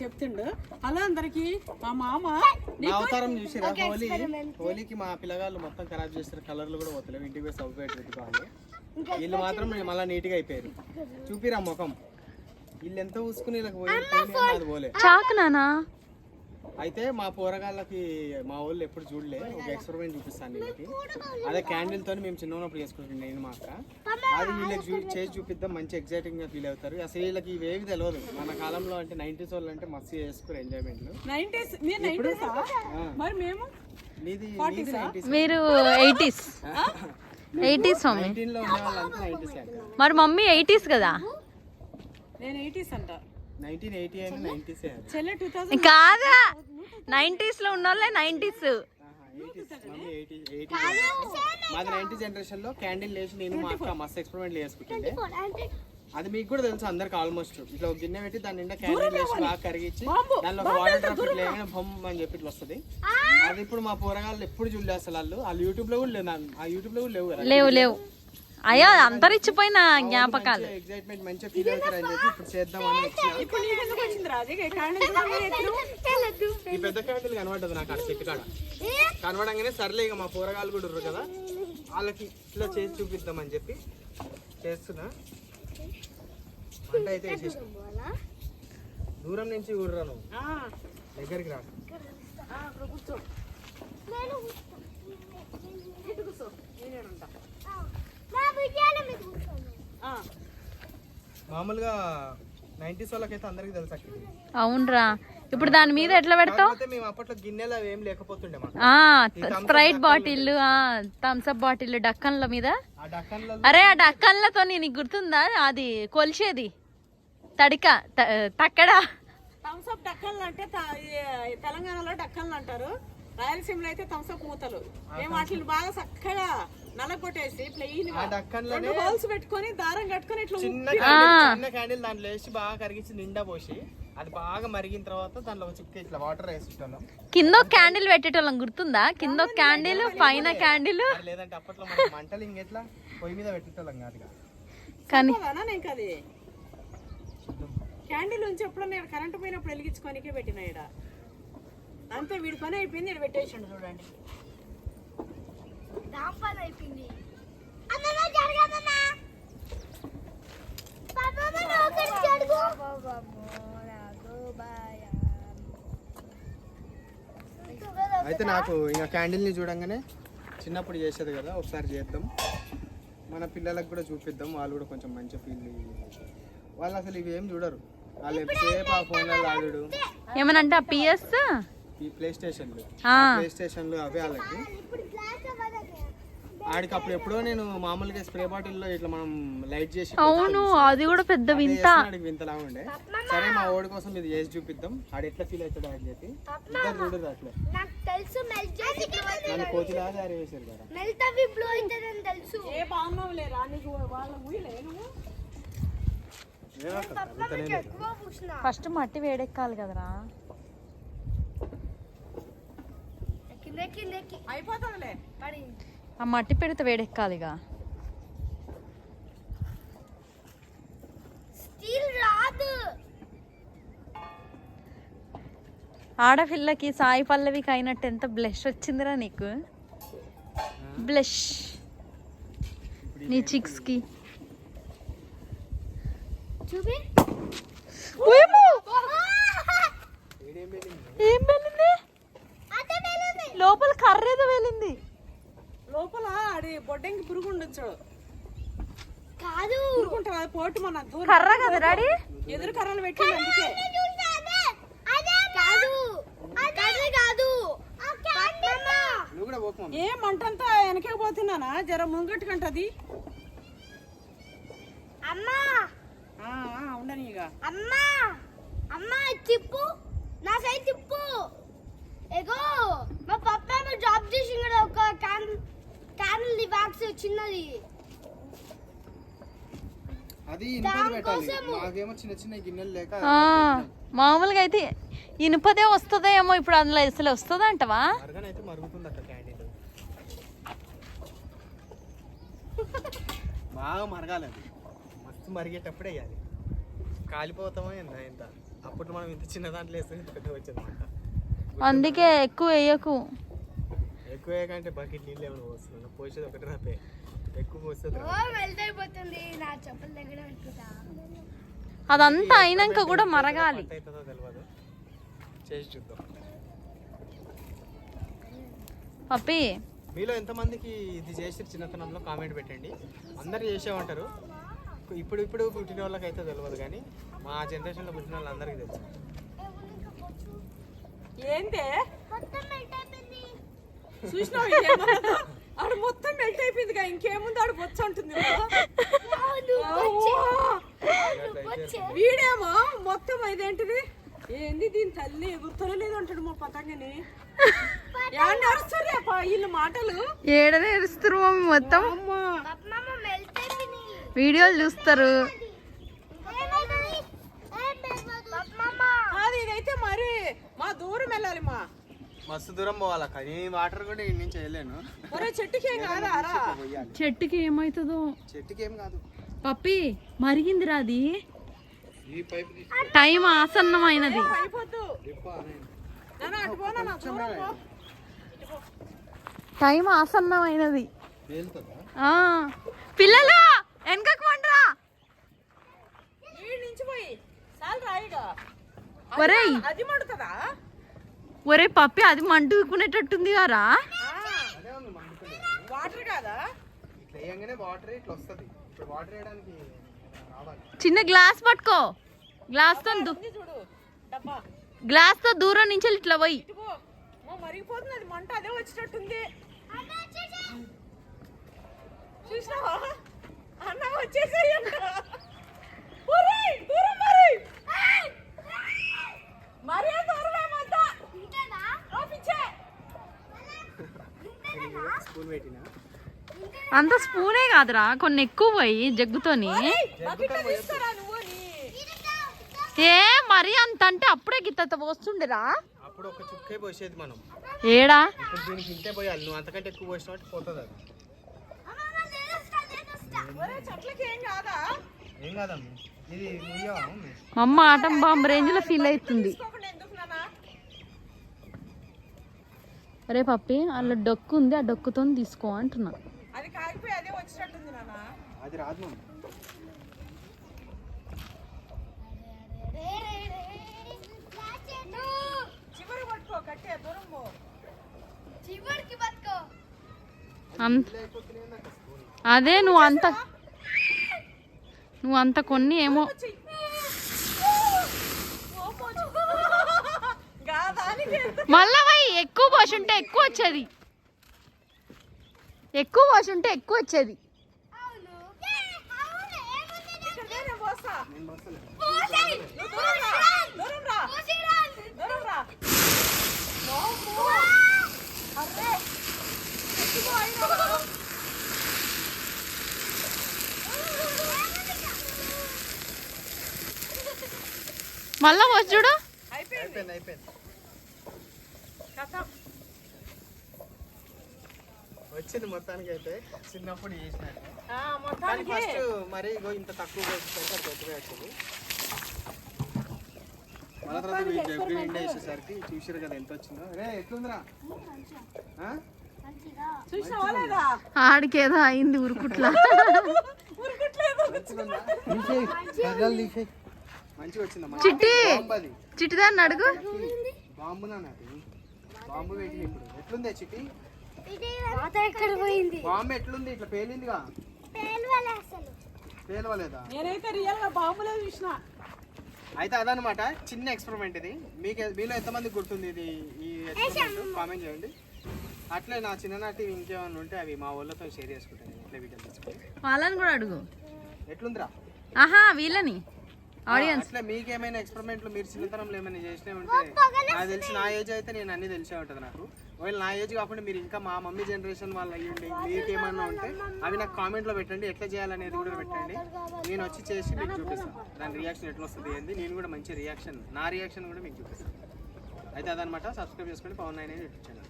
చెప్తుండు. హలో అందరికి, మా మామ అవతారం చూసిరా? హోలీకి మా పిల్లగాళ్ళు మొత్తం ఖరాబ్ చేస్తారు, కలర్లు కూడా పోతలేవు, ఇంటికి పోయి సబ్బు పెట్టుకోవాలి. వీళ్ళు మాత్రం మళ్ళీ నీట్ గా అయిపోయారు. చూపిరా ముఖం, వీళ్ళు ఎంత పూసుకుని పోలే చాకు నానా. అయితే మా పోరగాళ్ళకి మా వాళ్ళు ఎప్పుడు చూడలే, ఒక ఎక్స్పెరిమెంట్ చూపిస్తాను వీళ్ళకి. అదే క్యాండిల్ తోని మేము చిన్న ఉన్నప్పుడు చేసుకుంటాం నేను మా అక్క. అది వీళ్ళకి చేసి చూపిద్దాం, మంచి ఎగ్జైటింగ్ గా ఫీల్ అవుతారు. అసలు వీళ్ళకి ఇవేవి తెలియదు. మన కాలంలో అంటే 90s వాళ్ళు అంటే మస్తు చేసుకుని ఎంజాయ్మెంట్లు. మీరు 80s 19 లో ఉండే వాళ్ళంతా 90s. మరి మమ్మీ 80s కదా? నేను 80s అంట. 1980 అయినా 90s కాదా, 90s లో ఉన్న వాళ్ళే 90s. మాది 90 జనరేషన్ లో క్యాండిల్ లేచి నేను మా అక్క మస్తు ఎక్స్పెరిమెంట్లు చేసుకుంటుండే. అది మీకు కూడా తెలుసు అందరికి ఆల్మోస్ట్. ఇట్లా ఒక గిన్నె పెట్టి దాని నిండా క్యాండిల్ వేసి బాగా కరిగించి దానిలో ఒక వాటర్ డ్రాప్ ఇట్లా ఏమైనా బొమ్మ అని చెప్పి ఇట్లా వస్తుంది. అది ఇప్పుడు మా పోరగాళ్ళు ఎప్పుడు చూడలే అసలు. వాళ్ళు యూట్యూబ్ లో కూడా లేవు, ఆ యూట్యూబ్ లో కూడా లేవు కదా. లేవు అయ్యో, అంతరిచ్చిపోయిన జ్ఞాపకాలు. ఎగ్జైట్మెంట్ మంచిగా ఫీల్ అవుతారు అని చెప్పి ఇప్పుడు చేద్దామని. ఈ పెద్ద క్యాండిల్ కనబడ్డది నాకు ఆ చెట్టు కాడ. కనబడంగానే సర్లే ఇక మా పోరగాళ్ళు కూడా ఉర్రు కదా, వాళ్ళకి ఇట్లా చేసి చూపిద్దామని చెప్పి చేస్తున్నా. వంట అయితే దూరం నుంచి ఊర్రాను, దగ్గరికి రా. మామూలుగా 90s వాళ్ళకైతే అందరికి తెలుసు. అవునరా, ఇప్పుడు దాని మీద ఎట్లా పెడతావు? మేము అప్పట్లో గిన్నెలు అవి ఏం లేకపోతుండే. Sprite bottle, Thums Up bottle డక్కన్ల మీద. అరే ఆ డక్కన్లతో నీకు గుర్తుందా అది కొలిచేది? తక్కడా థమ్స్ అప్ డక్కన్లు అంటే తెలంగాణలో డక్కన్లు అంటారు, రాయలసీమలో అయితే థమ్స్ అప్ మూతలు. మేము వాటిని బాగా చక్కగా నలగొట్టేసి ప్లెయిన్ హోల్స్ పెట్టుకొని దారం కట్టుకొని ఇట్లా చిన్న క్యాండిల్ దాంట్లో వేసి బాగా కరిగించి నిండా పోసి అది బాగా మరిగిన తర్వాత దాంట్లో చుక్క ఇట్లా వాటర్ వేసేటోళ్ళం. కింద క్యాండిల్ పెట్టేటోళ్ళం గుర్తుందా? కింద క్యాండిల్ పైన క్యాండిల్. లేదంటే అప్పట్లో మంటలు ఇంకెట్లా పొయ్యి మీద పెట్టేటోళ్ళం కాదు కానీ అది క్యాండిల్ నుంచి ఎప్పుడు నేను కరెంటు పోయినప్పుడు వెలిగించుకోనికే పెట్టిన ఈడ. అంతే, వీడి పని అయిపోయింది, ఇక్కడ పెట్టేసిండు చూడండి. అయితే నాకు ఇంకా క్యాండిల్ని చూడంగానే చిన్నప్పుడు చేసేది కదా, ఒకసారి చేద్దాం, మన పిల్లలకు కూడా చూపిద్దాం, వాళ్ళు కూడా కొంచెం మంచిగా ఫీల్. వాళ్ళు అసలు ఇవి ఏం చూడరు, వాళ్ళు ఎప్పుడేపు ఆ ఫోన్లలో ఆడు. ఏమనంటే ఆ పిఎస్ ప్లే స్టేషన్లు అవే వాళ్ళకి. ఆడికి అప్పుడు ఎప్పుడో నేను మామూలుగా స్ప్రే బాటిల్లో ఇట్లా మనం లైట్ చేసి, అవును అది కూడా పెద్ద వింత, వింతలా ఉండే. సరే మా ఓడి కోసం ఇది చేసి చూపిద్దాం, ఆడు ఎట్లా ఫీల్ అవుతాడు అని చెప్పి. ఇద్దరు చూడరు అట్లా. నన్ను కోతిలా తయారు చేశారు కదా. ఫస్ట్ మట్టి వేడెక్కాలి కదరా. ఆ మట్టి పెడితే వేడెక్కాలిగా. ఆడపిల్లకి సాయి పల్లవికి అయినట్టు ఎంత బ్లష్ వచ్చిందిరా నీకు. బ్లష్ నీ చిక్స్ కి. ఏం వెళ్ళింది లోపల? కర్ర ఏదో వెళ్ళింది లోపల. అది బొడ్డంకి పురుగు ఉండొచ్చు కాదు, పురుగుంటారు. అది పోటు మన కర్ర కదా డాడీ, ఎదురు కర్రలు పెట్టి అందుకే. ఏ మంటంతా వెనకే పోతున్నానా, జర ముంగట్టుకంటది. ఉండని ఇక అమ్మా తిప్పు, నా సైడ్ తిప్పు. ఎగో మా పప్ప జాబ్ చేసి ఒక క్యానల్ బాక్స్ చిన్నది, అది ఇనుపది పెట్టాలి. మాకేమో చిన్న చిన్న గిన్నెలు లేక మామూలుగా అయితే ఇనుపదే వస్తుందేమో. ఇప్పుడు అందులో అసలు వస్తుందా అంటవా? అయితే మరుగుతుంది అక్క క్యాండిల్. బాగా మరగాలి, అది మస్తు మరిగేటప్పుడే వేయాలి. కాలిపోతామో ఇంత అప్పుడు మనం ఇంత చిన్న దాంట్లో వేస్తే ఇంత పెద్ద వచ్చింది అందుకే ఎక్కువ వేయకు. ఎక్కువ కంటే బకెట్ నీళ్ళు ఏమైనా పోస్తున్నాను, పోసేది ఒకటి రాపే, ఎక్కువ పోస్తుంది. మెల్ట్ అయిపోతుంది. నా చెప్పుల దగ్గర పెట్టుకుంటా. అదంతా అయినాక కూడా మరగాలి. అవుతుందో తెలియదు, చేసి చూద్దాం. పప్పి మీలో ఎంతమందికి ఇది చేసి చిన్నతనంలో కామెంట్ పెట్టండి. అందరు చేసే ఉంటారు. ఇప్పుడు పుట్టిన వాళ్ళకి అయితే తెలియదు, కానీ మా జనరేషన్లో పుట్టిన వాళ్ళందరికీ తెలుసు. ఏంటే మొత్తం మెల్ట్ అయిపోయింది. చూసినావు ఆడు మొత్తం మెల్ట్ అయిపోయిందిగా, ఇంకేముంది ఆడు బొచ్చ ఉంటుంది. వీడేమో మొత్తం ఇదేంటిది, ఏంది దీని తల్లి ఎగురుతలో లేదు అంటాడు మా పతంగని. నడుస్తారు వీళ్ళు మాటలు. ఏడనే ఏడుస్తారు మమ్మీ, మొత్తం అమ్మమ్మ మెల్ట్ అయిపోయింది. వీడియోలు చూస్తారు. అది ఇదైతే మరి మా దూరం వెళ్ళాలి. మా మస్తు దూరం పోవాలక్క, ఈ వాటర్ కూడా ఇంటి నుంచి వెళ్ళాను. ఒరే చెట్టుకి ఏం కాదా రా? చెట్టుకి ఏమవుతుందో. చెట్టుకి ఏం కాదు పప్పి మరిగిందిరా అది. ఈ పైపు టైం ఆసన్నమైనది. అయిపోద్దు నాన్న, అటు పోనా నా దూరం పో. టైం ఆసన్నమైనది. వెళ్తుందా? ఆ పిల్లలు వెనకకు వండరా. వీడి నుంచి పోయి చాలు రాయిగా. ఒరేయ్ అది మండుతుందా? ఒరే పప్పి అది మండుకునేటట్టుంది కారా. అదే ఉంది మండుతుంది. వాటర్ కాదా? ఇట్లా వేయంగానే వాటర్ ఇట్లా వస్తుంది. ఇప్పుడు వాటర్ వేయడానికి రావాలి. చిన్న గ్లాస్ పట్టుకో. ఉంది చూడు డబ్బా. గ్లాస్ తో దూరం నుంచి ఇట్లా పోయి. ఇటు పో. మరిగిపోతుంది అది మంట, అదే వచ్చేటట్టుంది. చూసినావా అన్న వచ్చేసేయంట. మరీ దూరమేమంతా స్పూన్ పెట్టినా అంత స్పూనే కాదురా, కొన్ని ఎక్కువ పోయి జగ్గుతోని. తీసుకురా నువ్వు నీ. ఏ మరి అంత అంటే అప్పుడే గిత్త పోస్తుండేరా. అప్పుడు ఒక చుక్కే పోసేది మనం, ఏడా ఇప్పుడు దీనికి ఇంతే పోయాలి. నువ్వు అంతకంటే ఎక్కువ పోసినట్టు పోతుంది అది. చెట్లకి ఏం కాదా? ఏం కాదమ్మ, ఇది ముయ్యవా మమ్మీ? మా అమ్మ ఆటం బాంబు రేంజ్ లో ఫీల్ అవుతుంది. తీసుకోకుండా ఎందుకు నాన్న? అరే పప్పి అలా డొక్కు ఉంది, ఆ డొక్కుతో తీసుకో అంటున్నా. అది కాగిపోయి అదే వచ్చేటట్టుంది నాన్న. అది రాదు మమ్మీ. చివరి పట్టుకో, కట్టే దూరం పో. చివరికి పట్టుకో. అదే నువ్వు అంత కొన్ని ఏమో. మళ్ళా పోయి ఎక్కువ పోసుంటే ఎక్కువ వచ్చేది. ఎక్కువ పోసుంటే ఎక్కువ వచ్చేది. మళ్ళా పోసి చూడు. అయిపోయింది అయిపోయింది. వచ్చింది మొత్తానికి. అయితే చిన్నప్పుడు చేసినట్టు, కానీ ఫస్ట్ మరి ఇంత తక్కువ పోసేసరికి పెద్దగా వచ్చింది. మన తర్వాత ఎవ్రీ ఇండియా వేసేసరికి చూసారు కదా ఎంత వచ్చిందో. రే ఎట్లుందిరా? చూసినావా లేదా? ఆడికేదో అయింది ఉరుకుట్లా. మంచిగా వచ్చిందమ్మా. చిట్టి బాంబది చిట్టిదాన్ని అడుగు. బాంబు నాన్నది, బాంబు పెట్టింది. ఇప్పుడు ఎట్లుంది చిట్టి? ఎక్కడ పోయింది? బాంబు ఎట్లుంది? ఇట్లా పేలిందిగా. పేలవలేదా? నేనైతే రియల్ గా బాంబులే చూసిన. అయితే అదనమాట చిన్న ఎక్స్పెరిమెంట్ ఇది. మీలో ఎంతమంది గుర్తుంది ఇది? ఈ ఎక్స్పెరిమెంట్ కామెంట్ చేయండి. అట్లే నా చిన్ననాటి ఇంకేమైనా ఉంటే అవి మా వాళ్ళతో షేర్ చేసుకుంటాను. ఎట్లా వీడియో తీసుకొని వాళ్ళని కూడా అడుగు. ఎట్లుందిరా? ఆహా వీళ్ళని ఆడియన్స్. అట్లా మీకేమైనా ఎక్స్పెరిమెంట్లు మీరు చిన్నతనంలో ఏమైనా చేసినా ఉంటే నాకు తెలిసి, నా ఏజ్ అయితే నేను అన్ని తెలిసే ఉంటుంది నాకు. ఒకవేళ నా ఏజ్ కాకుండా మీరు ఇంకా మా మమ్మీ జనరేషన్ వాళ్ళు అయ్యండి, మీకు ఏమన్నా ఉంటే అవి నాకు కామెంట్లో పెట్టండి. ఎట్లా చేయాలనేది కూడా పెట్టండి. నేను వచ్చి చేసి మీకు చూపిస్తాను. దాని రియాక్షన్ ఎట్లా వస్తుంది ఏంది. నేను కూడా మంచి రియాక్షన్, నా రియాక్షన్ కూడా మీకు చూపిస్తాను. అయితే అదనమాట. సబ్స్క్రైబ్ చేసుకోండి. పవన్9 యూట్యూబ్ ఛానల్.